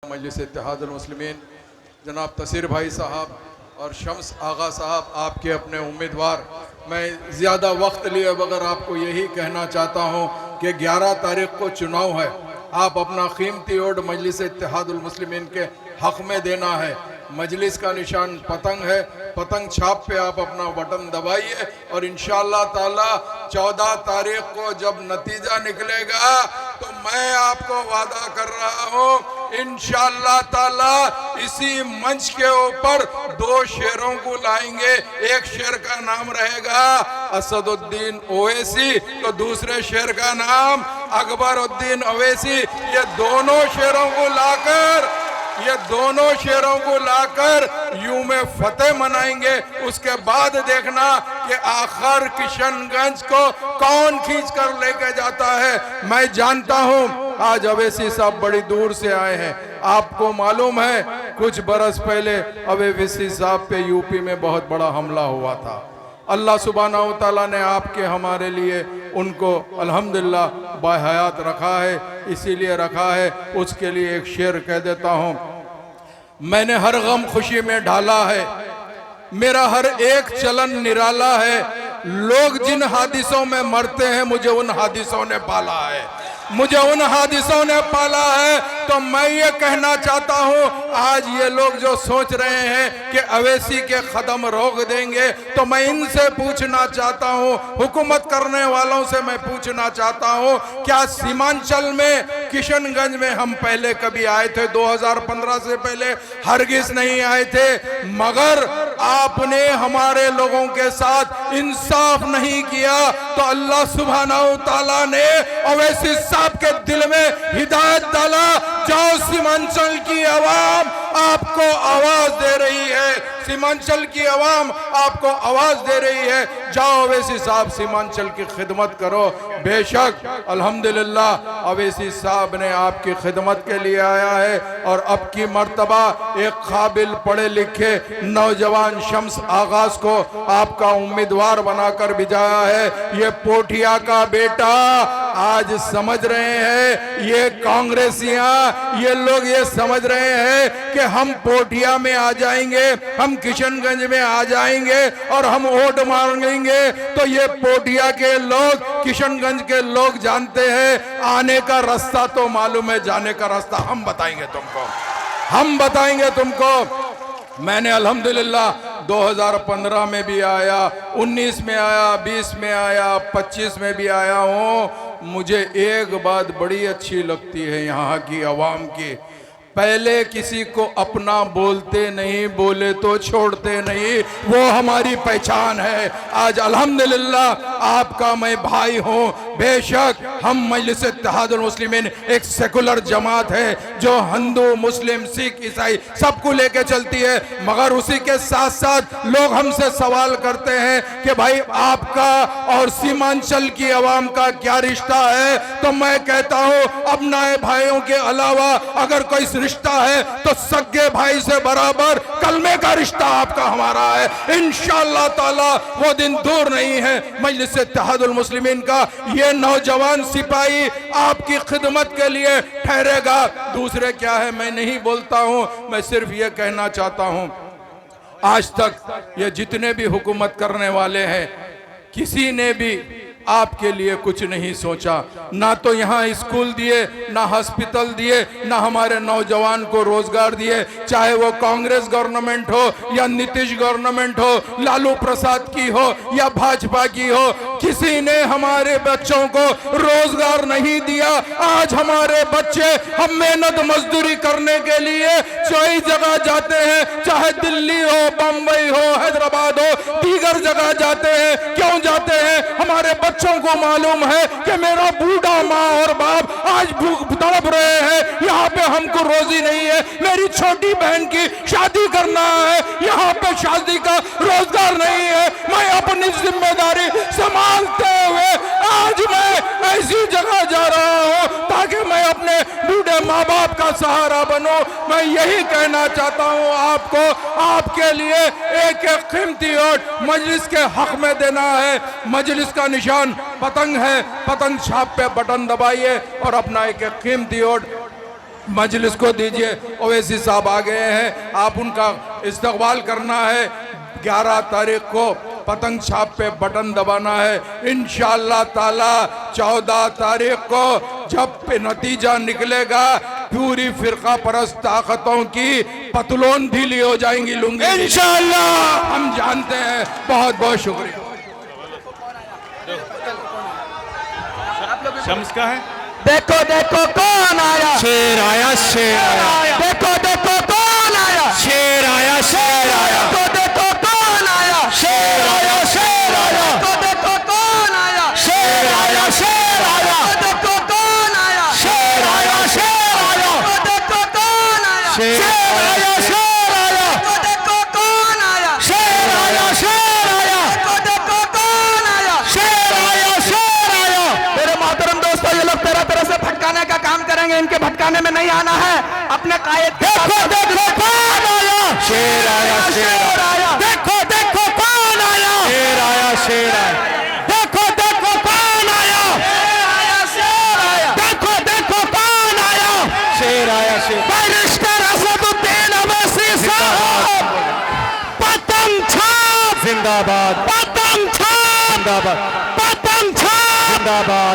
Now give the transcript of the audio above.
मजलिस इत्तेहादुल मुस्लिमीन जनाब तसीर भाई साहब और शम्स आगा साहब, आपके अपने उम्मीदवार। मैं ज़्यादा वक्त लिए बगैर आपको यही कहना चाहता हूँ कि 11 तारीख को चुनाव है। आप अपना कीमती वोट मजलिस इत्तेहादुल मुस्लिमीन के हक़ में देना है। मजलिस का निशान पतंग है, पतंग छाप पे आप अपना बटन दबाइए और इंशाअल्लाह ताला 14 तारीख को जब नतीजा निकलेगा तो मैं आपको वादा कर रहा हूँ इंशाअल्लाह ताला इसी मंच के ऊपर 2 शेरों को लाएंगे। एक शेर का नाम रहेगा असदुद्दीन ओवैसी, तो दूसरे शेर का नाम अकबरुद्दीन ओवैसी। ये दोनों शेरों को लाकर यूं में फतेह मनाएंगे। उसके बाद देखना कि आखिर किशनगंज को कौन खींच कर लेके जाता है। मैं जानता हूं आज अवैसी साहब बड़ी दूर से आए हैं। आपको मालूम है कुछ बरस पहले अवैसी साहब पे यूपी में बहुत बड़ा हमला हुआ था। अल्लाह सुब्हानहू व तआला ने आपके हमारे लिए उनको अल्हम्दुलिल्लाह बाहयात रखा है, इसीलिए रखा है। उसके लिए एक शेर कह देता हूँ। मैंने हर गम खुशी में ढाला है, मेरा हर एक चलन निराला है। लोग जिन हादिसों में मरते हैं मुझे उन हादिसों ने पाला है, मुझे उन हादिसों ने पाला है। तो मैं ये कहना चाहता हूँ आज ये लोग जो सोच रहे हैं कि अवैसी के कदम रोक देंगे, तो मैं इनसे पूछना चाहता हूँ, हुकूमत करने वालों से मैं पूछना चाहता हूँ, क्या सीमांचल में किशनगंज में हम पहले कभी आए थे? 2015 से पहले हरगिज नहीं आए थे। मगर आपने हमारे लोगों के साथ इंसाफ नहीं किया तो अल्लाह सुब्हानहू तआला ने अवैसी साहब के दिल में हिदायत डाला। जाओ, सीमांचल की आवाम आपको आवाज दे रही है, सीमांचल की आवाम आपको आवाज दे रही है। जाओ अवैसी साहब सीमांचल की खिदमत करो। बेशक अल्हम्दुलिल्लाह अवैसी साहब ने आपकी खिदमत के लिए आया है और अब की मर्तबा एक काबिल पढ़े लिखे नौजवान शम्स आगाज को आपका उम्मीदवार बनाकर भिजाया है। ये पोठिया का बेटा आज समझ रहे हैं, ये कांग्रेसियां, ये लोग ये समझ रहे हैं कि हम पोठिया में आ जाएंगे, हम किशनगंज में आ जाएंगे और हम वोट मांगेंगे। तो ये पोठिया के लोग, किशनगंज के लोग जानते हैं आने का रास्ता तो मालूम है, जाने का रास्ता हम बताएंगे तुमको, हम बताएंगे तुमको। मैंने अल्हम्दुलिल्लाह 2015 में भी आया, 19 में आया, 20 में आया, 25 में भी आया हूँ। मुझे एक बात बड़ी अच्छी लगती है यहाँ की आवाम की, पहले किसी को अपना बोलते नहीं, बोले तो छोड़ते नहीं, वो हमारी पहचान है। आज अल्हम्दुलिल्लाह आपका मैं भाई हूँ। बेशक हम मजलिस इत्तेहादुल मुस्लिमीन एक सेकुलर जमात है जो हिंदू, मुस्लिम, सिख, ईसाई सबको लेके चलती है। मगर उसी के साथ साथ लोग हमसे सवाल करते हैं कि भाई आपका और सीमांचल की आवाम का क्या रिश्ता है? तो मैं कहता हूँ अपने भाइयों के अलावा अगर कोई रिश्ता है तो सगे भाई से बराबर कलमे का रिश्ता आपका हमारा है। इंशाअल्लाह ताला वो दिन दूर नहीं है मजलिस इत्तेहादुल मुस्लिमीन का ये नौजवान सिपाही आपकी खिदमत के लिए ठहरेगा। दूसरे क्या है मैं नहीं बोलता हूं, मैं सिर्फ ये कहना चाहता हूं आज तक ये जितने भी हुकूमत करने वाले हैं किसी ने भी आपके लिए कुछ नहीं सोचा। ना तो यहाँ स्कूल दिए, ना हॉस्पिटल दिए, ना हमारे नौजवान को रोजगार दिए। चाहे वो कांग्रेस गवर्नमेंट हो या नीतीश गवर्नमेंट हो, लालू प्रसाद की हो या भाजपा की हो, किसी ने हमारे बच्चों को रोजगार नहीं दिया। आज हमारे बच्चे हम मेहनत मजदूरी करने के लिए कोई जगह जाते हैं, चाहे दिल्ली हो, बम्बई हो, हैदराबाद हो, दीगर जगह जाते हैं। क्यों जाते हैं? हमारे बच्चों को मालूम है कि मेरा बूढ़ा माँ और बाप आज भूख तड़प रहे हैं, यहाँ पे हमको रोजी नहीं है, मेरी छोटी बहन की शादी करना है, यहाँ पे शादी का रोजगार नहीं है। मैं अपनी जिम्मेदारी संभालते हुए आज मैं ऐसी जगह जा रहा हूँ ताकि मैं अपने बूढ़े माँ बाप का सहारा बनूं। मैं यही कहना चाहता हूँ आपको, आपके लिए एक एक कीमती वोट मजलिस के हक में देना है। मजलिस का निशान पतंग है, पतंग छाप पे बटन दबाइए और अपना एक कीमती वोट मजलिस को दीजिए। ओवैसी साहब आ गए हैं, आप उनका इस्तकबाल करना है। 11 तारीख को पतंग छाप पे बटन दबाना है। इंशाअल्लाह ताला 14 तारीख को जब पे नतीजा निकलेगा, पूरी फिरका परस्त ताकतों की पतलोन ढीली हो जाएंगी, लुंगी इंशाअल्लाह, हम जानते हैं। बहुत बहुत शुक्रिया। शम्स का है। देखो देखो कौन आया, शेर आया, शेर आया, देखो देखो कौन आया, शेर आया, शेर आया, देखो देखो कौन आया, शेर आया, शेर आया, देखो देखो कौन आया, शेर आया, शेर आया, देखो कौन आया, शेर आया, शेर आया, देखो कौन आया, शेर आया, शेर आया, देखो कौन आया, शेर आया, शेर आया, देखो कौन आया, शेर आया, शेर आया। मेरे मोहतरम दोस्तों, ये लोग तरह तरह से भटकाने का काम करेंगे, इनके भटकाने में नहीं आना है। अपने कायद के देखो देखो कौन आया, शेर आया, शेर आया, देखो देखो कौन आया, शेर आया, शेर आया, देखो देखो कौन आया, शेर आया, देखो देखो कौन आया, शेर आया, शेर। बैरिस्टर असदुद्दीन अवैसी साहब, पतंग छाप जिंदाबाद, पतंग छाप जिंदाबाद, पतंग छाप जिंदाबाद।